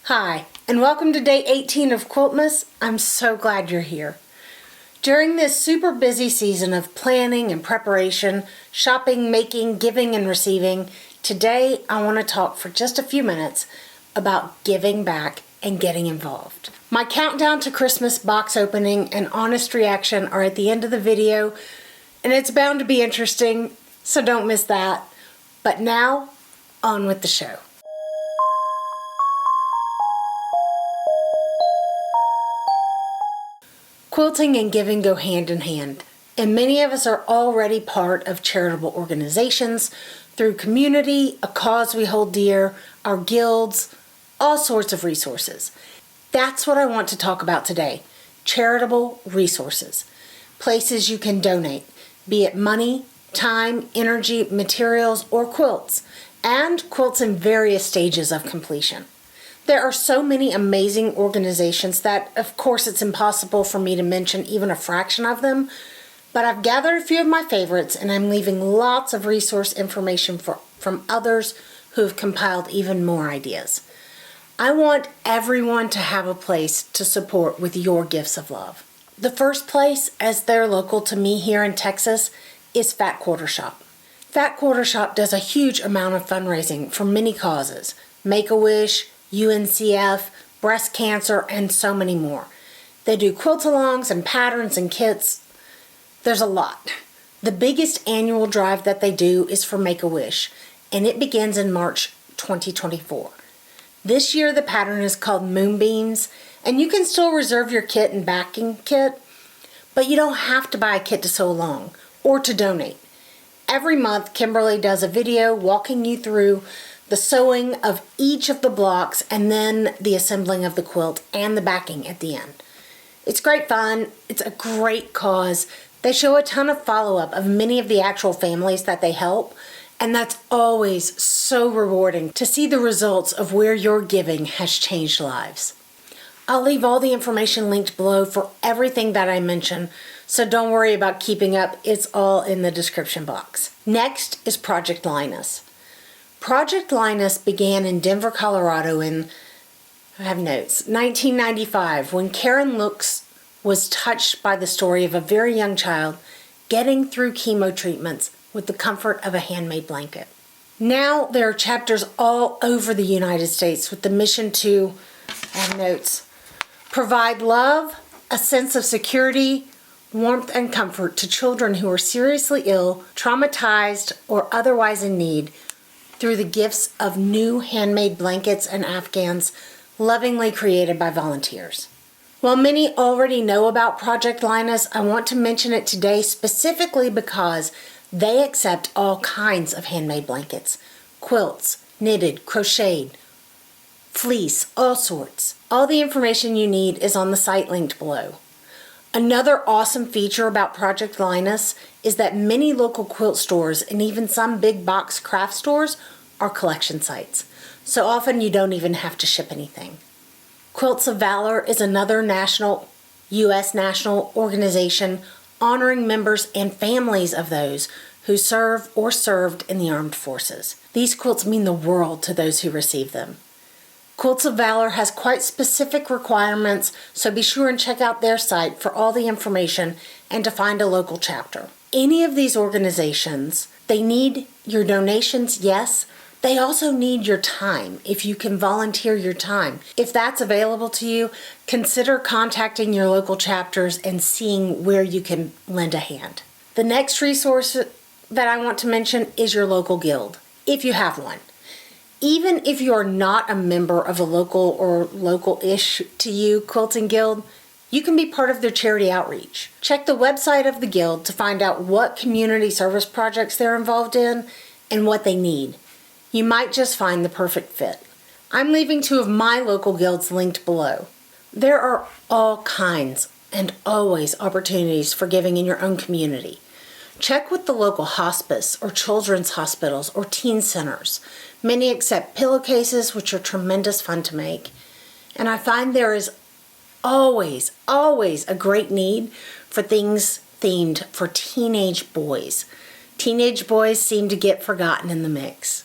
Hi, and welcome to day 18 of Quiltmas. I'm so glad you're here. During this super busy season of planning and preparation, shopping, making, giving, and receiving, today I want to talk for just a few minutes about giving back and getting involved. My countdown to Christmas box opening and honest reaction are at the end of the video, and it's bound to be interesting, so don't miss that. But now, on with the show. Quilting and giving go hand in hand, and many of us are already part of charitable organizations through community, a cause we hold dear, our guilds, all sorts of resources. That's what I want to talk about today, charitable resources, places you can donate, be it money, time, energy, materials, or quilts, and quilts in various stages of completion. There are so many amazing organizations that, of course, it's impossible for me to mention even a fraction of them, but I've gathered a few of my favorites and I'm leaving lots of resource information from others who have compiled even more ideas. I want everyone to have a place to support with your gifts of love. The first place, as they're local to me here in Texas, is Fat Quarter Shop. Fat Quarter Shop does a huge amount of fundraising for many causes, Make-A-Wish, UNCF, breast cancer, and so many more. They do quilt-alongs and patterns and kits. There's a lot. The biggest annual drive that they do is for Make-A-Wish, and it begins in March 2024. This year the pattern is called Moonbeams, and you can still reserve your kit and backing kit, but you don't have to buy a kit to sew along or to donate. Every month, Kimberly does a video walking you through the sewing of each of the blocks and then the assembling of the quilt and the backing at the end. It's great fun. It's a great cause. They show a ton of follow-up of many of the actual families that they help, and that's always so rewarding to see the results of where your giving has changed lives. I'll leave all the information linked below for everything that I mention, so don't worry about keeping up. It's all in the description box. Next is Project Linus. Project Linus began in Denver, Colorado in, 1995, when Karen Looks was touched by the story of a very young child getting through chemo treatments with the comfort of a handmade blanket. Now there are chapters all over the United States with the mission to, provide love, a sense of security, warmth, and comfort to children who are seriously ill, traumatized, or otherwise in need through the gifts of new handmade blankets and afghans lovingly created by volunteers. While many already know about Project Linus, I want to mention it today specifically because they accept all kinds of handmade blankets, quilts, knitted, crocheted, fleece, all sorts. All the information you need is on the site linked below. Another awesome feature about Project Linus is that many local quilt stores and even some big box craft stores are collection sites, so often you don't even have to ship anything. Quilts of Valor is another U.S. national organization honoring members and families of those who serve or served in the armed forces. These quilts mean the world to those who receive them. Quilts of Valor has quite specific requirements, so be sure and check out their site for all the information and to find a local chapter. Any of these organizations, they need your donations, yes. They also need your time, if you can volunteer your time. If that's available to you, consider contacting your local chapters and seeing where you can lend a hand. The next resource that I want to mention is your local guild, if you have one. Even if you are not a member of a local or local-ish to you quilting guild, you can be part of their charity outreach. Check the website of the guild to find out what community service projects they're involved in and what they need. You might just find the perfect fit. I'm leaving 2 of my local guilds linked below. There are all kinds and always opportunities for giving in your own community. Check with the local hospice or children's hospitals or teen centers. Many accept pillowcases, which are tremendous fun to make. And I find there is always a great need for things themed for teenage boys. Teenage boys seem to get forgotten in the mix.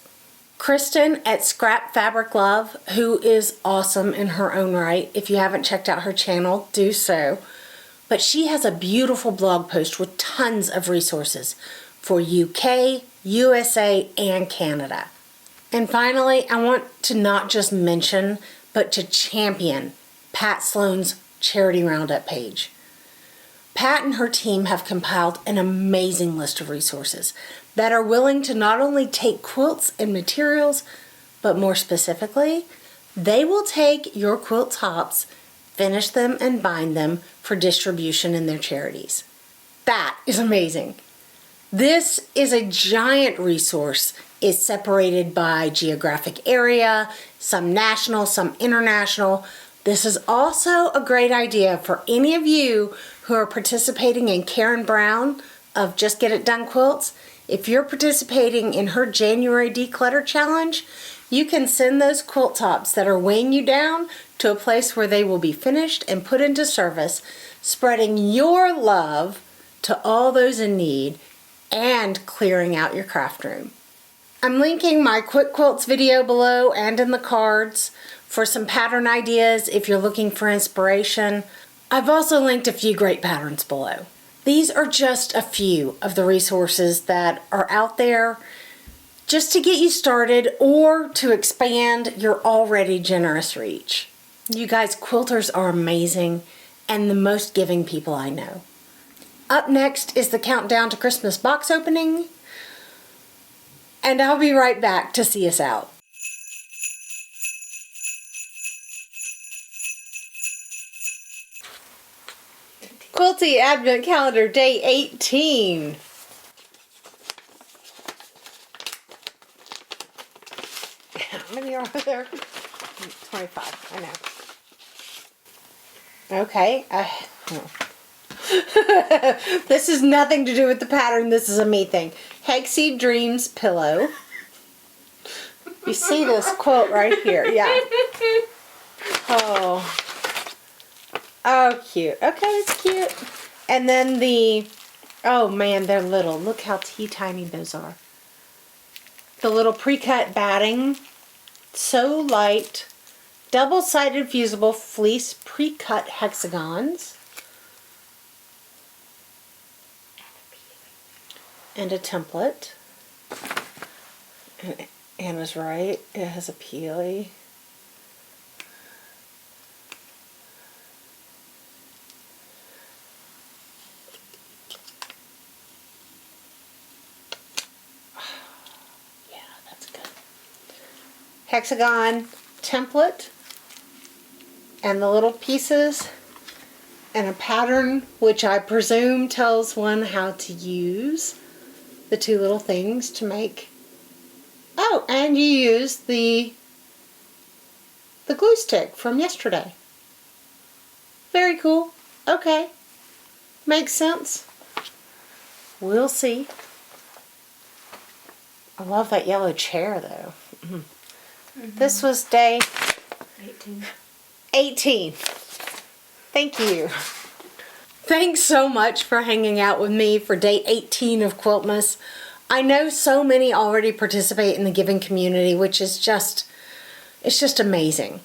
Kristen at Scrap Fabric Love, who is awesome in her own right. If you haven't checked out her channel, do so. But she has a beautiful blog post with tons of resources for UK, USA, and Canada. And finally, I want to not just mention, but to champion Pat Sloan's Charity Roundup page. Pat and her team have compiled an amazing list of resources that are willing to not only take quilts and materials, but more specifically, they will take your quilt tops, finish them, and bind them for distribution in their charities. That is amazing. This is a giant resource. It's separated by geographic area, some national, some international. This is also a great idea for any of you who are participating in Karen Brown of Just Get It Done Quilts. If you're participating in her January Declutter Challenge, you can send those quilt tops that are weighing you down to a place where they will be finished and put into service, spreading your love to all those in need and clearing out your craft room. I'm linking my Quick Quilts video below and in the cards for some pattern ideas if you're looking for inspiration. I've also linked a few great patterns below. These are just a few of the resources that are out there just to get you started or to expand your already generous reach. You guys, quilters are amazing and the most giving people I know. Up next is the countdown to Christmas box opening, and I'll be right back to see us out. Quilty Advent Calendar, day 18. How many are there? 25, I know. Okay. This has nothing to do with the pattern. This is a me thing. Hexy Dreams pillow. You see this quote right here. Yeah. Oh. Oh, cute. Okay, it's cute. And then oh man, they're little. Look how teeny those are. The little pre-cut batting. So light. Double-sided fusible fleece pre-cut hexagons. And a template. And Anna's right. It has a peely. Yeah, that's good. Hexagon template. And the little pieces. And a pattern which I presume tells one how to use the two little things to make. Oh, and you use the glue stick from yesterday. Very cool. Okay. Makes sense. We'll see. I love that yellow chair though. This was day 18. Thank you. Thanks so much for hanging out with me for day 18 of Quiltmas. I know so many already participate in the giving community, which is it's just amazing.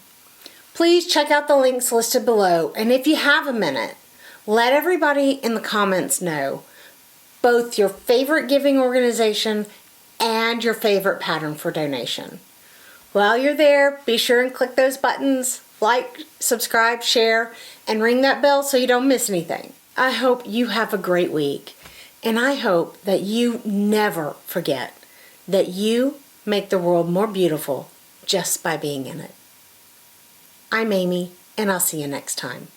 Please check out the links listed below, and if you have a minute, let everybody in the comments know both your favorite giving organization and your favorite pattern for donation. While you're there, be sure and click those buttons, like, subscribe, share, and ring that bell so you don't miss anything. I hope you have a great week, and I hope that you never forget that you make the world more beautiful just by being in it. I'm Amy, and I'll see you next time.